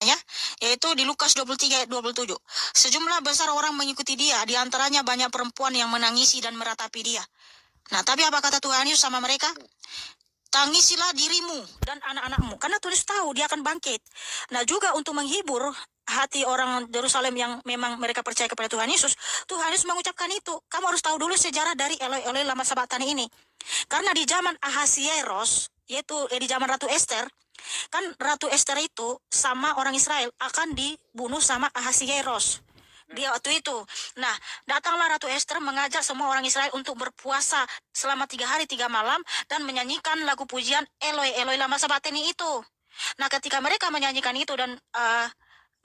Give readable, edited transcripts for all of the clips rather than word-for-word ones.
ya, yaitu di Lukas 23 ayat 27. Sejumlah besar orang mengikuti dia, di antaranya banyak perempuan yang menangisi dan meratapi dia. Nah, tapi apa kata Tuhan Yesus sama mereka? Tangisilah dirimu dan anak-anakmu, karena Tuhan Yesus tahu dia akan bangkit. Nah, juga untuk menghibur hati orang Yerusalem yang memang mereka percaya kepada Tuhan Yesus, Tuhan Yesus mengucapkan itu. Kamu harus tahu dulu sejarah dari Eloi Eloi lama sabatani ini. Karena di zaman Ahasiweros, yaitu di zaman Ratu Ester, kan Ratu Ester itu sama orang Israel akan dibunuh sama Ahasiweros. Dia waktu itu. Nah, datanglah Ratu Ester mengajak semua orang Israel untuk berpuasa selama 3 hari 3 malam dan menyanyikan lagu pujian Eloi Eloi lama sabatani itu. Nah, ketika mereka menyanyikan itu dan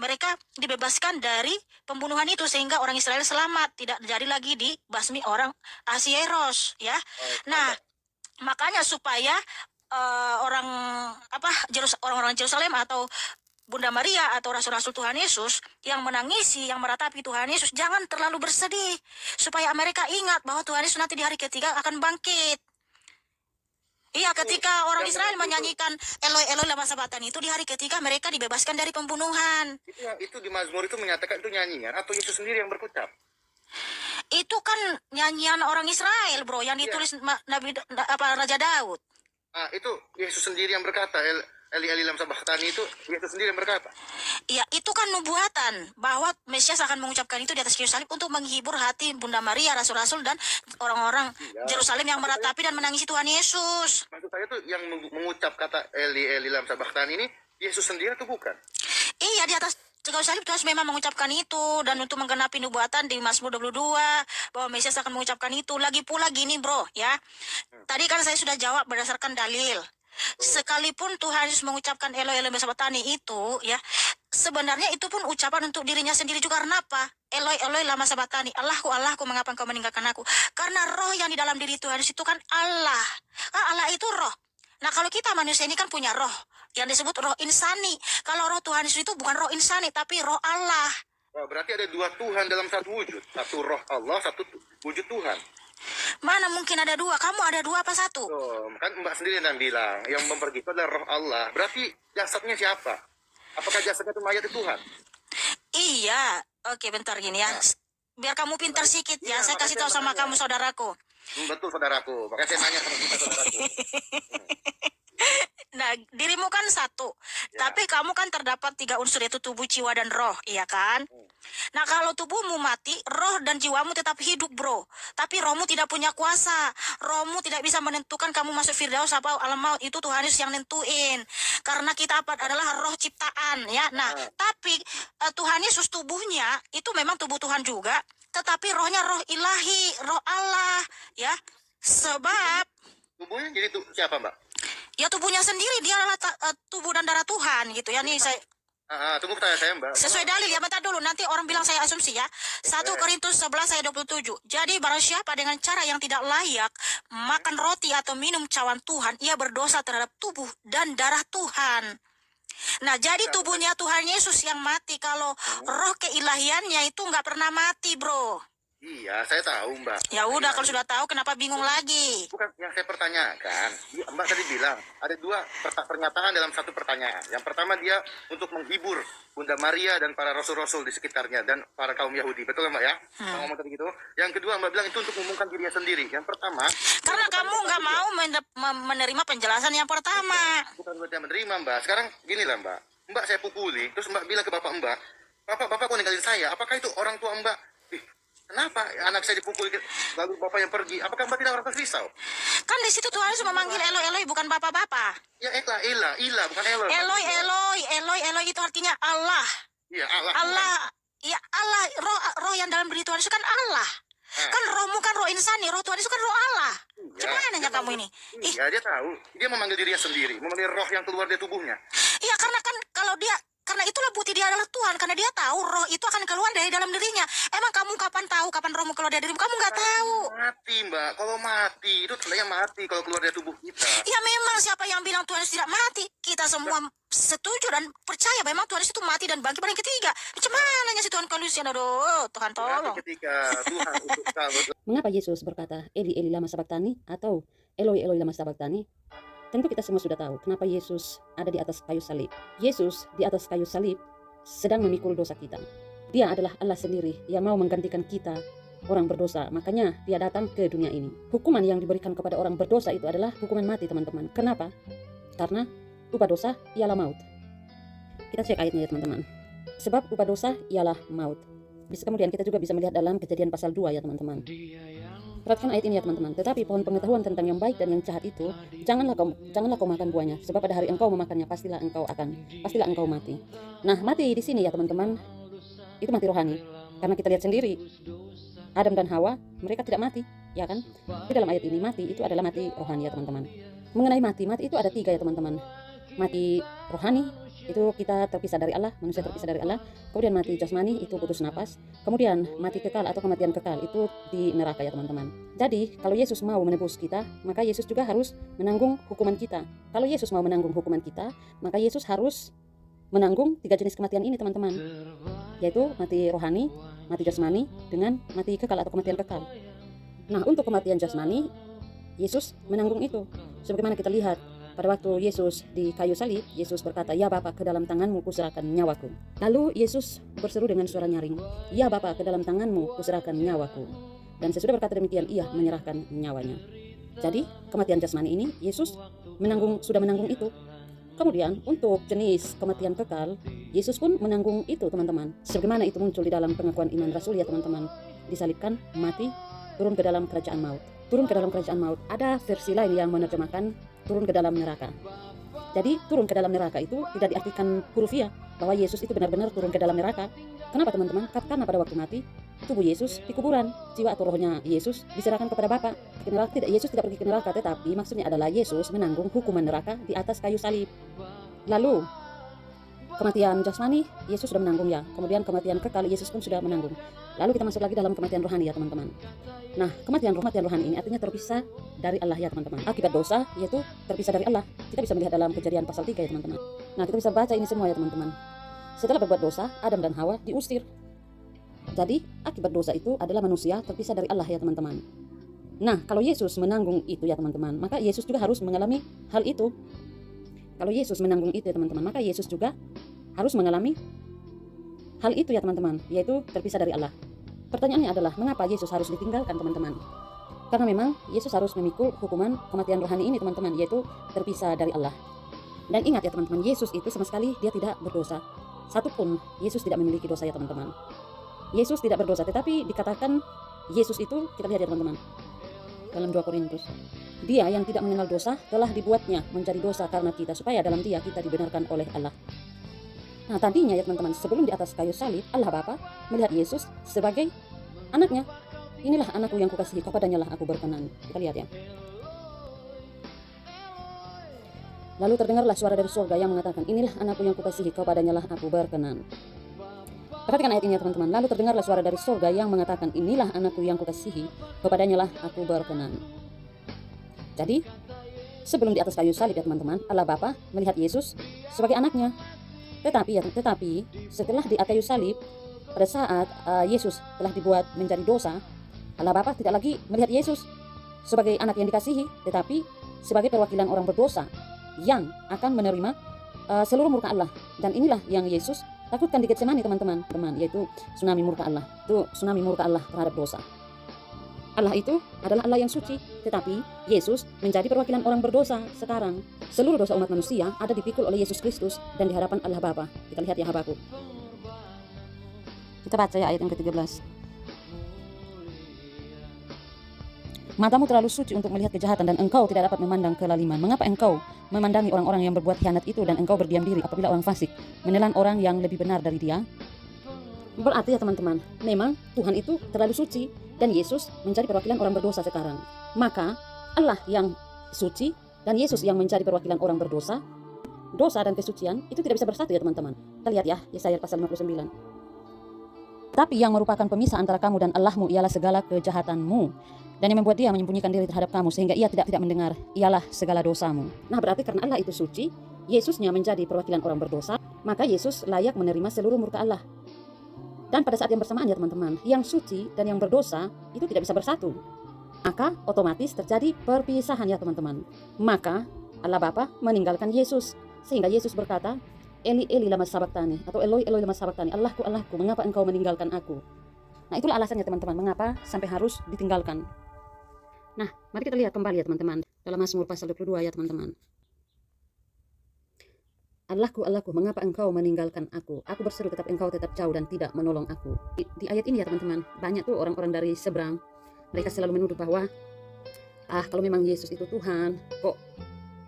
mereka dibebaskan dari pembunuhan itu sehingga orang Israel selamat, tidak jadi lagi dibasmi orang Ahasiweros, ya. Nah, makanya supaya orang-orang Yerusalem atau Bunda Maria atau rasul-rasul Tuhan Yesus yang menangisi, yang meratapi Tuhan Yesus, jangan terlalu bersedih. Supaya mereka ingat bahwa Tuhan Yesus nanti di hari ketiga akan bangkit. Iya, ketika orang Israel menyanyikan Eloi Eloi lama sabatani itu di hari ketiga mereka dibebaskan dari pembunuhan. Itu di Mazmur itu menyatakan itu nyanyian atau Yesus sendiri yang berkucap? Itu kan nyanyian orang Israel, bro, yang ditulis Nabi Raja Daud. Itu Yesus sendiri yang berkata, Eli Eli lam sabachthani itu Yesus sendiri yang berkata. Iya, itu kan nubuatan bahwa Mesias akan mengucapkan itu di atas kayu salib untuk menghibur hati Bunda Maria, rasul-rasul dan orang-orang Yerusalem yang meratapi dan menangisi Tuhan Yesus. Maksud saya tuh yang mengucap kata Eli Eli lam sabachthani ini Yesus sendiri atau bukan? Iya, di atas kayu salib Tuhan memang mengucapkan itu, dan untuk menggenapi nubuatan di Mazmur 22 bahwa Mesias akan mengucapkan itu. Lagi pula gini, bro, ya. Tadi kan saya sudah jawab berdasarkan dalil. Sekalipun Tuhan Yesus mengucapkan Eloi Eloi lama sabatani itu, ya, sebenarnya itu pun ucapan untuk dirinya sendiri juga. Karena apa? Eloi Eloi lama sabatani, Allahku Allahku mengapa engkau meninggalkan aku? Karena roh yang di dalam diri Tuhan Yesus itu kan Allah. Allah itu roh. Nah, kalau kita manusia ini kan punya roh yang disebut roh insani. Kalau roh Tuhan Yesus itu bukan roh insani tapi roh Allah. Berarti ada 2 Tuhan dalam satu wujud. Satu roh Allah, satu wujud Tuhan. Mana mungkin ada 2? Kamu ada 2 apa 1? Kan Mbak sendiri yang bilang yang mempergi itu adalah roh Allah. Berarti jasadnya siapa? Apakah jasadnya itu mayat Tuhan? Iya. Oke, bentar gini ya. Biar kamu pintar sedikit ya. Saya kasih tahu sama kamu, saudaraku. Betul, saudaraku. Makanya saya nanya sama kita, saudaraku. Nah, dirimu kan 1, tapi kamu kan terdapat 3 unsur, yaitu tubuh, jiwa, dan roh, iya kan? Nah, kalau tubuhmu mati, roh dan jiwamu tetap hidup, bro. Tapi rohmu tidak punya kuasa. Rohmu tidak bisa menentukan kamu masuk Firdaus apa alam maut. Itu Tuhan Yesus yang nentuin. Karena kita adalah roh ciptaan, ya. Nah, tapi Tuhan Yesus tubuhnya itu memang tubuh Tuhan juga, tetapi rohnya roh ilahi, roh Allah, ya. Sebab tubuhnya jadi siapa, Mbak? Ya, tubuhnya sendiri, dia adalah tubuh dan darah Tuhan, gitu ya. Nih saya tunggu pertanyaan saya, Mbak. Sesuai dalil ya, bentar dulu, nanti orang bilang saya asumsi ya. 1 Korintus 11 ayat 27. Jadi barang siapa dengan cara yang tidak layak makan roti atau minum cawan Tuhan, ia berdosa terhadap tubuh dan darah Tuhan. Nah, jadi tubuhnya Tuhan Yesus yang mati. Kalau roh keilahiannya itu nggak pernah mati, bro. Iya, saya tahu, Mbak. Ya udah, kalau sudah tahu kenapa bingung lagi? Bukan yang saya pertanyakan. Mbak tadi bilang ada 2 pernyataan dalam satu pertanyaan. Yang pertama dia untuk menghibur Bunda Maria dan para rasul-rasul di sekitarnya dan para kaum Yahudi. Betul, Mbak ya? Ngomong tadi gitu. Yang kedua, Mbak bilang itu untuk mengumumkan dirinya sendiri. Yang pertama, karena kamu nggak mau menerima penjelasan yang pertama. Bukan berarti menerima, Mbak. Sekarang gini lah, Mbak. Mbak saya pukuli, terus Mbak bilang ke bapak Mbak, Bapak kok ninggalin saya? Apakah itu orang tua Mbak? Kenapa anak saya dipukul lalu bapaknya pergi? Apakah Mbak tidak merasa risau? Kan di situ Tuhan Yesus memanggil Eloi Eloi, bukan bapak-bapak. Ya Ela bukan Eloi. Eloi itu artinya Allah. Iya, Allah. Allah, ya Allah, roh yang dalam diri Tuhan Yesus kan Allah. Kan rohmu kan roh insani, roh Tuhan Yesus kan roh Allah. Gimana ya kamu ini? Iya, dia tahu. Dia memanggil dirinya sendiri, memanggil roh yang keluar dari tubuhnya. Iya, karena kan kalau dia, karena itulah bukti dia adalah Tuhan, karena dia tahu roh itu akan keluar dari dalam dirinya. Emang kamu kapan tahu kapan rohmu keluar dari dirimu? Kamu nggak tahu. Mati, Mbak. Kalau mati itu tandanya mati kalau keluar dari tubuh kita. Ya memang, siapa yang bilang Tuhan Yesus tidak mati? Kita semua setuju dan percaya memang Tuhan Yesus itu mati dan bangkit pada yang ketiga. Macam mana si Tuhan Yesus? Aduh, Tuhan tolong. Ketika Tuhan Mengapa Yesus berkata Eli Eli lama sabachthani atau Eloi Eloi lama sabachthani? Tentu kita semua sudah tahu kenapa Yesus ada di atas kayu salib. Yesus di atas kayu salib sedang memikul dosa kita. Dia adalah Allah sendiri yang mau menggantikan kita orang berdosa. Makanya dia datang ke dunia ini. Hukuman yang diberikan kepada orang berdosa itu adalah hukuman mati, teman-teman. Kenapa? Karena upah dosa ialah maut. Kita cek ayatnya ya teman-teman. Sebab upah dosa ialah maut. Kemudian kita juga bisa melihat dalam Kejadian pasal 2 ya teman-teman. Perhatikan ayat ini ya teman-teman. Tetapi pohon pengetahuan tentang yang baik dan yang jahat itu janganlah kau makan buahnya, sebab pada hari engkau memakannya pastilah engkau mati. Nah, mati di sini ya teman-teman, itu mati rohani. Karena kita lihat sendiri, Adam dan Hawa mereka tidak mati, ya kan? Di dalam ayat ini mati itu adalah mati rohani ya teman-teman. Mengenai mati itu ada 3 ya teman-teman. Mati rohani itu kita terpisah dari Allah, manusia terpisah dari Allah. Kemudian mati jasmani itu putus napas. Kemudian mati kekal atau kematian kekal itu di neraka ya teman-teman. Jadi kalau Yesus mau menebus kita, maka Yesus juga harus menanggung hukuman kita. Kalau Yesus mau menanggung hukuman kita, maka Yesus harus menanggung 3 jenis kematian ini teman-teman, yaitu mati rohani, mati jasmani, dengan mati kekal atau kematian kekal. Nah, untuk kematian jasmani Yesus menanggung itu. Sebagaimana kita lihat pada waktu Yesus di kayu salib, Yesus berkata, "Ya Bapa, ke dalam tanganmu kuserahkan nyawaku." Lalu Yesus berseru dengan suara nyaring, "Ya Bapa, ke dalam tanganmu kuserahkan nyawaku." Dan sesudah berkata demikian, ia menyerahkan nyawanya. Jadi kematian jasmani ini Yesus sudah menanggung itu. Kemudian untuk jenis kematian kekal, Yesus pun menanggung itu teman-teman. Sebagaimana itu muncul di dalam pengakuan iman Rasul ya teman-teman. Disalibkan, mati, turun ke dalam kerajaan maut. Turun ke dalam kerajaan maut. Ada versi lain yang menerjemahkan turun ke dalam neraka. Jadi turun ke dalam neraka itu tidak diartikan hurufiah bahwa Yesus itu benar-benar turun ke dalam neraka. Kenapa teman-teman? Karena pada waktu mati, tubuh Yesus di kuburan, jiwa atau rohnya Yesus diserahkan kepada Bapa. Yesus tidak pergi ke neraka, tetapi maksudnya adalah Yesus menanggung hukuman neraka di atas kayu salib. Lalu kematian jasmani Yesus sudah menanggung ya. Kemudian kematian kekal Yesus pun sudah menanggung. Lalu kita masuk lagi dalam kematian rohani ya teman-teman. Nah, kematian rohani ini artinya terpisah dari Allah ya teman-teman. Akibat dosa yaitu terpisah dari Allah. Kita bisa melihat dalam Kejadian pasal 3 ya teman-teman. Nah, kita bisa baca ini semua ya teman-teman. Setelah berbuat dosa, Adam dan Hawa diusir. Jadi akibat dosa itu adalah manusia terpisah dari Allah ya teman-teman. Nah, kalau Yesus menanggung itu ya teman-teman, maka Yesus juga harus mengalami hal itu. Kalau Yesus menanggung itu ya teman-teman, maka Yesus juga harus mengalami hal itu ya teman-teman, yaitu terpisah dari Allah. Pertanyaannya adalah, mengapa Yesus harus ditinggalkan teman-teman? Karena memang Yesus harus memikul hukuman kematian rohani ini teman-teman, yaitu terpisah dari Allah. Dan ingat ya teman-teman, Yesus itu sama sekali dia tidak berdosa. Satupun Yesus tidak memiliki dosa ya teman-teman. Yesus tidak berdosa, tetapi dikatakan Yesus itu, kita lihat ya teman-teman, dalam 2 Korintus, dia yang tidak mengenal dosa telah dibuatnya menjadi dosa karena kita, supaya dalam dia kita dibenarkan oleh Allah. Nah, tadinya ya teman-teman, sebelum di atas kayu salib, Allah Bapa melihat Yesus sebagai anaknya. Inilah anakku yang kukasihi, kepadanya lah aku berkenan. Kita lihat ya. Lalu terdengarlah suara dari surga yang mengatakan, "Inilah anakku yang kukasihi, kepadanya lah aku berkenan." Perhatikan ayat ini ya teman-teman. Lalu terdengarlah suara dari surga yang mengatakan, "Inilah anakku yang kukasihi, kepadanya lah aku berkenan." Jadi sebelum di atas kayu salib ya teman-teman, Allah Bapa melihat Yesus sebagai anaknya. Tetapi setelah di kayu salib, pada saat Yesus telah dibuat menjadi dosa, Allah Bapa tidak lagi melihat Yesus sebagai anak yang dikasihi, tetapi sebagai perwakilan orang berdosa yang akan menerima seluruh murka Allah. Dan inilah yang Yesus takutkan di Getsemani teman-teman, yaitu tsunami murka Allah. Itu tsunami murka Allah terhadap dosa. Allah itu adalah Allah yang suci, tetapi Yesus menjadi perwakilan orang berdosa sekarang. Seluruh dosa umat manusia ada dipikul oleh Yesus Kristus dan di hadapan Allah Bapa. Kita lihat ya Habakuk. Kita baca ya ayat yang ke-13. Matamu terlalu suci untuk melihat kejahatan dan engkau tidak dapat memandang kelaliman. Mengapa engkau memandangi orang-orang yang berbuat khianat itu dan engkau berdiam diri apabila orang fasik menelan orang yang lebih benar dari dia? Berarti ya teman-teman, memang Tuhan itu terlalu suci dan Yesus menjadi perwakilan orang berdosa sekarang. Maka Allah yang suci dan Yesus yang menjadi perwakilan orang berdosa, dosa dan kesucian itu tidak bisa bersatu ya teman-teman. Kita lihat ya Yesaya pasal 59. Tapi yang merupakan pemisah antara kamu dan Allahmu ialah segala kejahatanmu, dan yang membuat dia menyembunyikan diri terhadap kamu sehingga ia tidak mendengar ialah segala dosamu. Nah, berarti karena Allah itu suci, Yesusnya menjadi perwakilan orang berdosa, maka Yesus layak menerima seluruh murka Allah. Dan pada saat yang bersamaan ya teman-teman, yang suci dan yang berdosa itu tidak bisa bersatu. Maka otomatis terjadi perpisahan ya teman-teman. Maka Allah Bapa meninggalkan Yesus, sehingga Yesus berkata, Eli Eli lama sabaktani atau Eloi Eloi lama sabaktani, Allahku Allahku mengapa engkau meninggalkan aku. Nah, itulah alasannya teman-teman mengapa sampai harus ditinggalkan. Nah, mari kita lihat kembali ya teman-teman dalam Mazmur pasal 22 ya teman-teman. Allahku Allahku mengapa engkau meninggalkan aku. Aku berseru tetapi engkau tetap jauh dan tidak menolong aku. Di ayat ini ya teman-teman, banyak tuh orang-orang dari seberang, mereka selalu menuduh bahwa kalau memang Yesus itu Tuhan, kok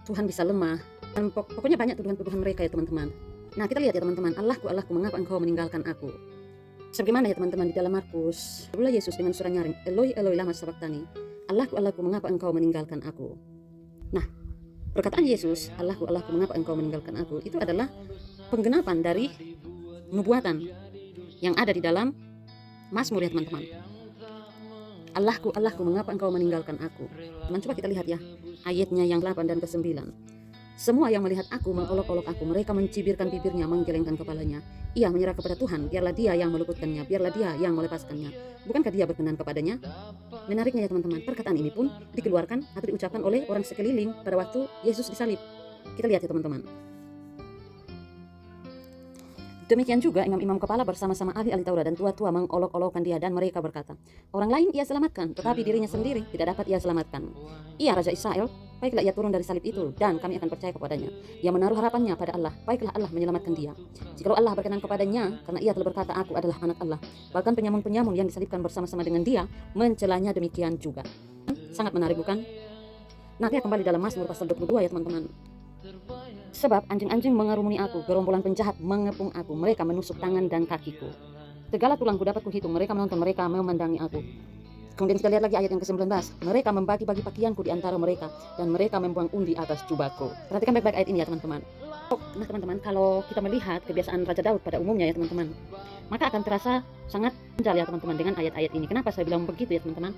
Tuhan bisa lemah. Dan pokoknya banyak tuduhan-tuduhan mereka ya teman-teman. Nah, kita lihat ya teman-teman, Allahku Allahku mengapa engkau meninggalkan aku. Sebagaimana ya teman-teman di dalam Markus, berulah Yesus dengan suara nyaring, Eloi Eloi lama sabaktani, Allahku Allahku mengapa engkau meninggalkan aku. Nah, perkataan Yesus, Allahku Allahku mengapa engkau meninggalkan aku, itu adalah penggenapan dari nubuatan yang ada di dalam Mazmur ya teman-teman. Allahku Allahku mengapa engkau meninggalkan aku. Teman, coba kita lihat ya ayatnya yang 8 dan ke-9. Semua yang melihat aku mengolok-olok aku, mereka mencibirkan bibirnya, menggelengkan kepalanya. Ia menyerah kepada Tuhan, biarlah dia yang meluputkannya, biarlah dia yang melepaskannya. Bukankah dia berkenan kepadanya? Menariknya ya teman-teman, perkataan ini pun dikeluarkan atau diucapkan oleh orang sekeliling pada waktu Yesus disalib. Kita lihat ya teman-teman. Demikian juga imam-imam kepala bersama-sama ahli-ahli Taurat dan tua-tua mengolok-olokkan dia, dan mereka berkata, orang lain ia selamatkan, tetapi dirinya sendiri tidak dapat ia selamatkan. Ia Raja Israel, baiklah ia turun dari salib itu, dan kami akan percaya kepadanya. Ia menaruh harapannya pada Allah, baiklah Allah menyelamatkan dia. Jikalau Allah berkenan kepadanya, karena ia telah berkata, aku adalah anak Allah. Bahkan penyamun-penyamun yang disalibkan bersama-sama dengan dia, mencelanya demikian juga. Sangat menarik bukan? Nah, kita kembali dalam Mazmur pasal 22 ya teman-teman. Sebab anjing-anjing mengerumuni aku, gerombolan penjahat mengepung aku, mereka menusuk tangan dan kakiku. Segala tulangku dapat kuhitung, mereka menonton, mereka memandangi aku. Kemudian kita lihat lagi ayat yang ke-19. Mereka membagi-bagi pakaianku di antara mereka, dan mereka membuang undi atas jubahku. Perhatikan baik-baik ayat ini ya teman-teman. Nah teman-teman, kalau kita melihat kebiasaan Raja Daud pada umumnya ya teman-teman, maka akan terasa sangat ganjal ya teman-teman dengan ayat-ayat ini. Kenapa saya bilang begitu ya teman-teman?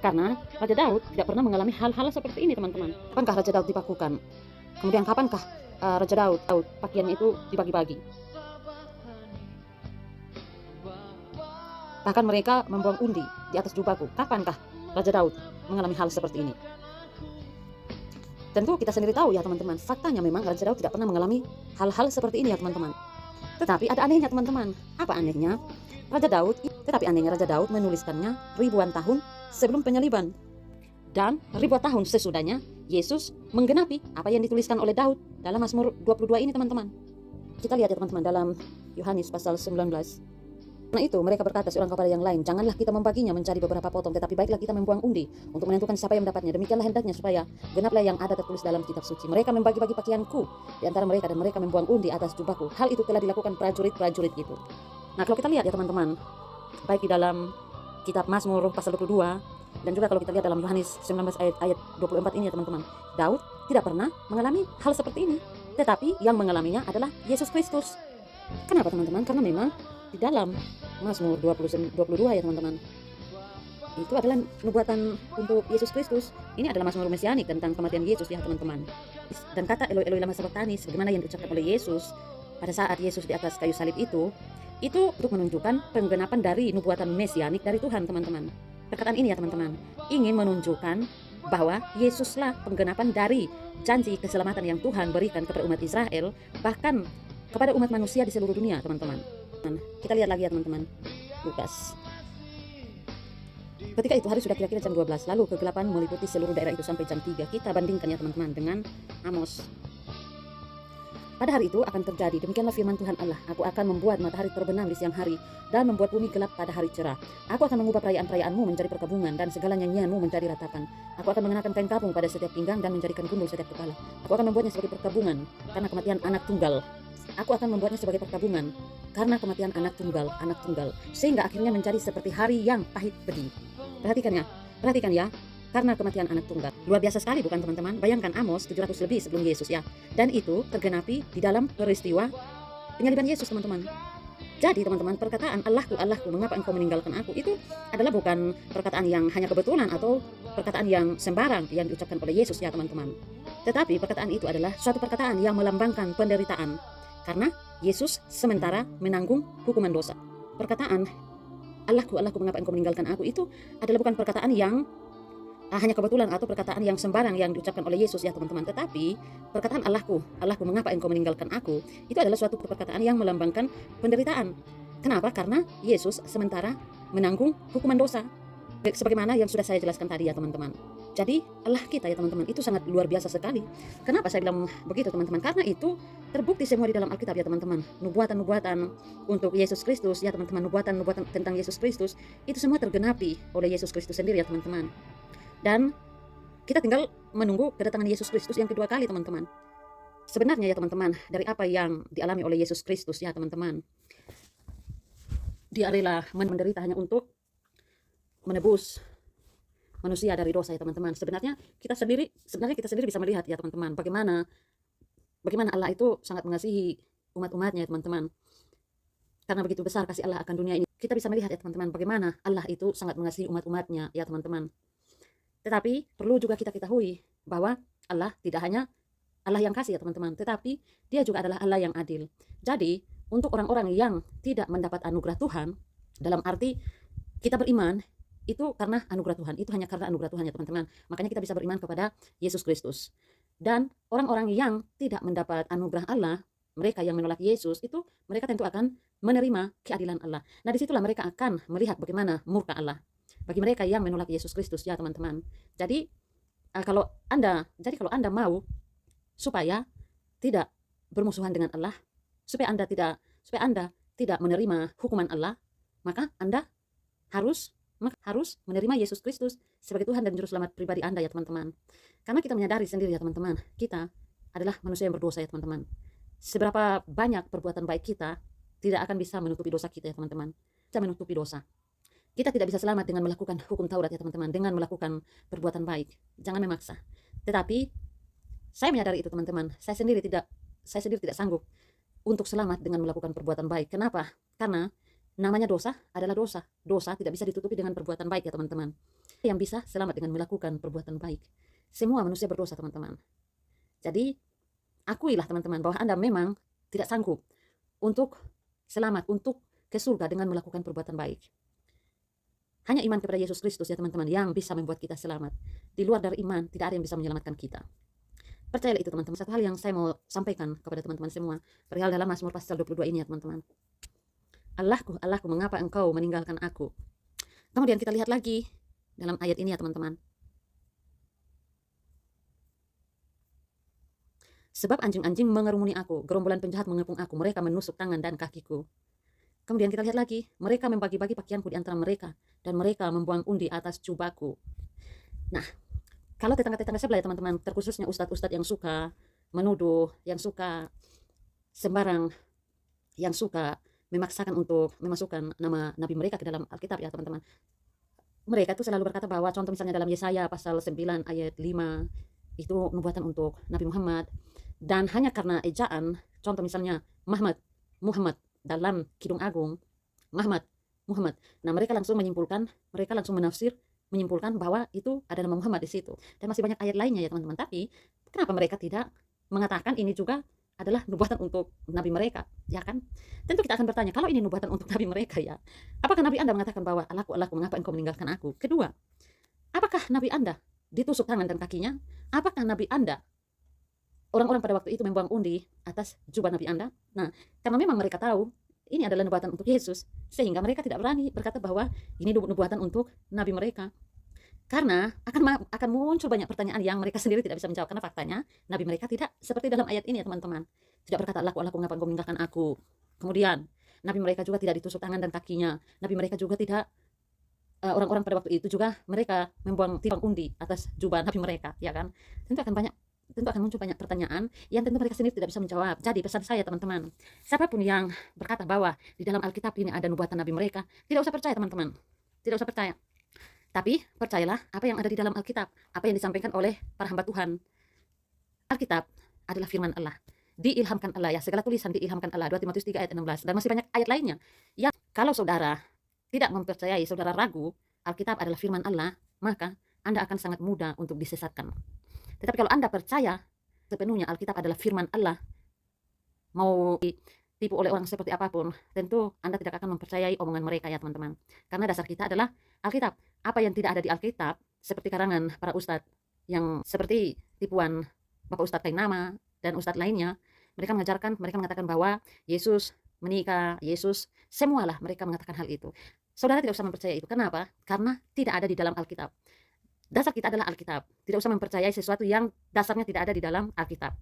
Karena Raja Daud tidak pernah mengalami hal-hal seperti ini teman-teman. Kapankah Raja Daud dipakukan? Kemudian kapankah Raja Daud pakaiannya itu dibagi-bagi? Bahkan mereka membuang undi di atas jubahku. Kapankah Raja Daud mengalami hal seperti ini? Tentu kita sendiri tahu ya teman-teman, faktanya memang Raja Daud tidak pernah mengalami hal-hal seperti ini ya teman-teman. Tetapi ada anehnya teman-teman. Apa anehnya? Tetapi anehnya Raja Daud menuliskannya ribuan tahun sebelum penyaliban. Dan ribuan tahun sesudahnya Yesus menggenapi apa yang dituliskan oleh Daud dalam Mazmur 22 ini teman-teman. Kita lihat ya teman-teman dalam Yohanes pasal 19. Karena itu mereka berkata seorang kepada yang lain, janganlah kita membaginya menjadi beberapa potong, tetapi baiklah kita membuang undi untuk menentukan siapa yang mendapatnya. Demikianlah hendaknya supaya genaplah yang ada tertulis dalam kitab suci. Mereka membagi-bagi pakaianku di antara mereka, dan mereka membuang undi atas jubahku. Hal itu telah dilakukan prajurit-prajurit itu. Nah, kalau kita lihat ya teman-teman, baik di dalam kitab Mazmur pasal 22 dan juga kalau kita lihat dalam Yohanes 19 ayat 24 ini ya teman-teman, Daud tidak pernah mengalami hal seperti ini, tetapi yang mengalaminya adalah Yesus Kristus. Kenapa teman-teman? Karena memang di dalam Mazmur 22 ya teman-teman, itu adalah nubuatan untuk Yesus Kristus. Ini adalah Mazmur mesianik tentang kematian Yesus ya teman-teman. Dan kata Eloi Eloi lama sabaktani sebagaimana yang diucapkan oleh Yesus pada saat Yesus di atas kayu salib itu untuk menunjukkan penggenapan dari nubuatan mesianik dari Tuhan teman-teman. Perkataan ini ya teman-teman ingin menunjukkan bahwa Yesuslah penggenapan dari janji keselamatan yang Tuhan berikan kepada umat Israel, bahkan kepada umat manusia di seluruh dunia teman-teman. Kita lihat lagi ya teman-teman, Lukas. Ketika itu hari sudah kira-kira jam 12, lalu kegelapan meliputi seluruh daerah itu sampai jam 3. Kita bandingkan ya teman-teman dengan Amos. Pada hari itu akan terjadi, demikianlah firman Tuhan Allah, aku akan membuat matahari terbenam di siang hari dan membuat bumi gelap pada hari cerah. Aku akan mengubah perayaan-perayaanmu menjadi perkabungan dan segala nyanyianmu menjadi ratapan. Aku akan mengenakan kain kapung pada setiap pinggang dan menjadikan gundul setiap kepala. Aku akan membuatnya sebagai perkabungan karena kematian anak tunggal. Aku akan membuatnya sebagai perkabungan karena kematian anak tunggal, sehingga akhirnya menjadi seperti hari yang pahit pedih. Perhatikan ya. Karena kematian anak tunggal. Luar biasa sekali bukan teman-teman? Bayangkan Amos 700 lebih sebelum Yesus ya. Dan itu tergenapi di dalam peristiwa penyaliban Yesus teman-teman. Jadi teman-teman, perkataan Allahku, Allahku, mengapa engkau meninggalkan aku, itu adalah bukan perkataan yang hanya kebetulan atau perkataan yang sembarang yang diucapkan oleh Yesus ya teman-teman. Tetapi perkataan itu adalah suatu perkataan yang melambangkan penderitaan. Karena Yesus sementara menanggung hukuman dosa. Perkataan Allahku, Allahku, mengapa engkau meninggalkan aku, itu adalah bukan perkataan yang hanya kebetulan atau perkataan yang sembarang yang diucapkan oleh Yesus ya teman-teman. Tetapi perkataan Allahku, Allahku mengapa engkau meninggalkan aku, itu adalah suatu perkataan yang melambangkan penderitaan. Kenapa? Karena Yesus sementara menanggung hukuman dosa, sebagaimana yang sudah saya jelaskan tadi ya teman-teman. Jadi Allah kita ya teman-teman itu sangat luar biasa sekali. Kenapa saya bilang begitu teman-teman? Karena itu terbukti semua di dalam Alkitab ya teman-teman. Nubuatan-nubuatan untuk Yesus Kristus ya teman-teman, nubuatan-nubuatan tentang Yesus Kristus itu semua tergenapi oleh Yesus Kristus sendiri ya teman-teman. Dan kita tinggal menunggu kedatangan Yesus Kristus yang kedua kali teman-teman. Sebenarnya ya teman-teman, dari apa yang dialami oleh Yesus Kristus ya teman-teman, Dia rela menderita hanya untuk menebus manusia dari dosa ya teman-teman. Sebenarnya kita sendiri bisa melihat ya teman-teman, bagaimana Allah itu sangat mengasihi umat-umatnya ya teman-teman. Karena begitu besar kasih Allah akan dunia ini, kita bisa melihat ya teman-teman, bagaimana Allah itu sangat mengasihi umat-umatnya ya teman-teman. Tetapi perlu juga kita ketahui bahwa Allah tidak hanya Allah yang kasih ya teman-teman, tetapi Dia juga adalah Allah yang adil. Jadi untuk orang-orang yang tidak mendapat anugerah Tuhan, dalam arti kita beriman itu karena anugerah Tuhan, itu hanya karena anugerah Tuhan ya teman-teman. Makanya kita bisa beriman kepada Yesus Kristus. Dan orang-orang yang tidak mendapat anugerah Allah, mereka yang menolak Yesus, itu mereka tentu akan menerima keadilan Allah. Nah disitulah mereka akan melihat bagaimana murka Allah bagi mereka yang menolak Yesus Kristus ya teman-teman. Jadi kalau Anda mau supaya tidak bermusuhan dengan Allah, supaya Anda tidak menerima hukuman Allah, maka Anda harus menerima Yesus Kristus sebagai Tuhan dan Juru Selamat pribadi Anda ya teman-teman. Karena kita menyadari sendiri ya teman-teman, kita adalah manusia yang berdosa ya teman-teman. Seberapa banyak perbuatan baik kita tidak akan bisa menutupi dosa kita ya teman-teman. Kita menutupi dosa. Kita tidak bisa selamat dengan melakukan hukum Taurat ya teman-teman, dengan melakukan perbuatan baik. Jangan memaksa. Tetapi saya menyadari itu teman-teman. Saya sendiri tidak sanggup untuk selamat dengan melakukan perbuatan baik. Kenapa? Karena namanya dosa adalah dosa. Dosa tidak bisa ditutupi dengan perbuatan baik ya teman-teman. Yang bisa selamat dengan melakukan perbuatan baik. Semua manusia berdosa teman-teman. Jadi akuilah teman-teman bahwa Anda memang tidak sanggup untuk selamat, untuk ke surga dengan melakukan perbuatan baik. Hanya iman kepada Yesus Kristus ya teman-teman yang bisa membuat kita selamat. Di luar dari iman tidak ada yang bisa menyelamatkan kita. Percayalah itu teman-teman. Satu hal yang saya mau sampaikan kepada teman-teman semua perihal dalam Mazmur pasal 22 ini ya teman-teman. Allahku, Allahku, mengapa engkau meninggalkan aku? Kemudian kita lihat lagi dalam ayat ini ya teman-teman. Sebab anjing-anjing mengerumuni aku, gerombolan penjahat mengepung aku, mereka menusuk tangan dan kakiku. Kemudian kita lihat lagi, mereka membagi-bagi pakaianku di antara mereka, dan mereka membuang undi atas jubahku. Nah, kalau tetangga-tetangga sebelah ya teman-teman, terkhususnya ustadz-ustadz yang suka menuduh, yang suka sembarang, yang suka memaksakan untuk memasukkan nama nabi mereka ke dalam Alkitab ya teman-teman. Mereka itu selalu berkata bahwa contoh misalnya dalam Yesaya pasal 9 ayat 5, itu nubuatan untuk Nabi Muhammad. Dan hanya karena ejaan, contoh misalnya Muhammad dalam Kidung Agung, Muhammad. Nah, mereka langsung menyimpulkan bahwa itu ada nama Muhammad di situ. Dan masih banyak ayat lainnya ya teman-teman. Tapi kenapa mereka tidak mengatakan ini juga adalah nubuatan untuk nabi mereka, ya kan? Tentu kita akan bertanya, kalau ini nubuatan untuk nabi mereka ya, apakah nabi Anda mengatakan bahwa Allahku, mengapa engkau meninggalkan aku? Kedua, apakah nabi Anda ditusuk tangan dan kakinya? Apakah nabi Anda, orang-orang pada waktu itu membuang undi atas jubah nabi Anda? Nah, karena memang mereka tahu ini adalah nubuatan untuk Yesus, sehingga mereka tidak berani berkata bahwa ini nubuatan untuk nabi mereka. Karena akan muncul banyak pertanyaan yang mereka sendiri tidak bisa menjawab. Karena faktanya nabi mereka tidak seperti dalam ayat ini ya teman-teman. Tidak berkata Allahku, mengapa engkau meninggalkan aku. Kemudian nabi mereka juga tidak ditusuk tangan dan kakinya. Nabi mereka juga tidak, orang-orang pada waktu itu juga mereka membuang undi atas jubah nabi mereka, ya kan? Tentu akan muncul banyak pertanyaan yang tentu mereka sendiri tidak bisa menjawab. Jadi pesan saya teman-teman, siapapun yang berkata bahwa di dalam Alkitab ini ada nubuatan nabi mereka, tidak usah percaya teman-teman. Tidak usah percaya. Tapi percayalah apa yang ada di dalam Alkitab, apa yang disampaikan oleh para hamba Tuhan. Alkitab adalah firman Allah, diilhamkan Allah ya, segala tulisan diilhamkan Allah, 2 Timotius 3 ayat 16, dan masih banyak ayat lainnya. Ya, kalau saudara tidak mempercayai, saudara ragu Alkitab adalah firman Allah, maka Anda akan sangat mudah untuk disesatkan. Tetapi kalau Anda percaya sepenuhnya Alkitab adalah firman Allah, mau ditipu oleh orang seperti apapun, tentu Anda tidak akan mempercayai omongan mereka ya teman-teman. Karena dasar kita adalah Alkitab. Apa yang tidak ada di Alkitab seperti karangan para ustadz yang seperti tipuan Bapak Ustadz Kainama dan ustadz lainnya. Mereka mengatakan bahwa Yesus menikah, Yesus, semualah mereka mengatakan hal itu. Saudara tidak usah mempercayai itu. Kenapa? Karena tidak ada di dalam Alkitab. Dasar kita adalah Alkitab. Tidak usah mempercayai sesuatu yang dasarnya tidak ada di dalam Alkitab.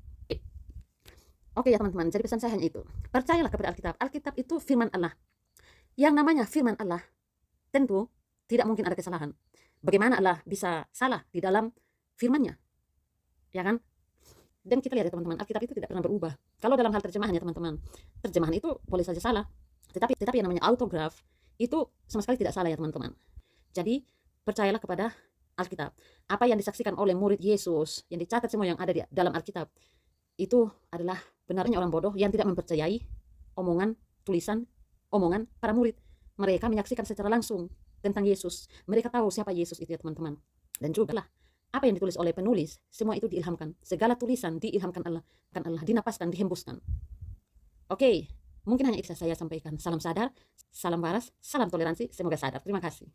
Oke ya teman-teman, jadi pesan saya hanya itu. Percayalah kepada Alkitab. Alkitab itu firman Allah. Yang namanya firman Allah, tentu tidak mungkin ada kesalahan. Bagaimana Allah bisa salah di dalam firman-Nya? Ya kan? Dan kita lihat ya teman-teman, Alkitab itu tidak pernah berubah. Kalau dalam hal terjemahan ya teman-teman, terjemahan itu boleh saja salah. Tetapi yang namanya autograf itu sama sekali tidak salah ya teman-teman. Jadi percayalah kepada Alkitab. Apa yang disaksikan oleh murid Yesus, yang dicatat semua yang ada di dalam Alkitab, itu adalah benarnya orang bodoh yang tidak mempercayai omongan, tulisan, omongan para murid. Mereka menyaksikan secara langsung tentang Yesus. Mereka tahu siapa Yesus itu ya teman-teman. Dan juga lah, apa yang ditulis oleh penulis, semua itu diilhamkan. Segala tulisan diilhamkan Allah, dinapaskan, dihembuskan. Oke, mungkin hanya itu saya sampaikan. Salam sadar, salam waras, salam toleransi. Semoga sadar. Terima kasih.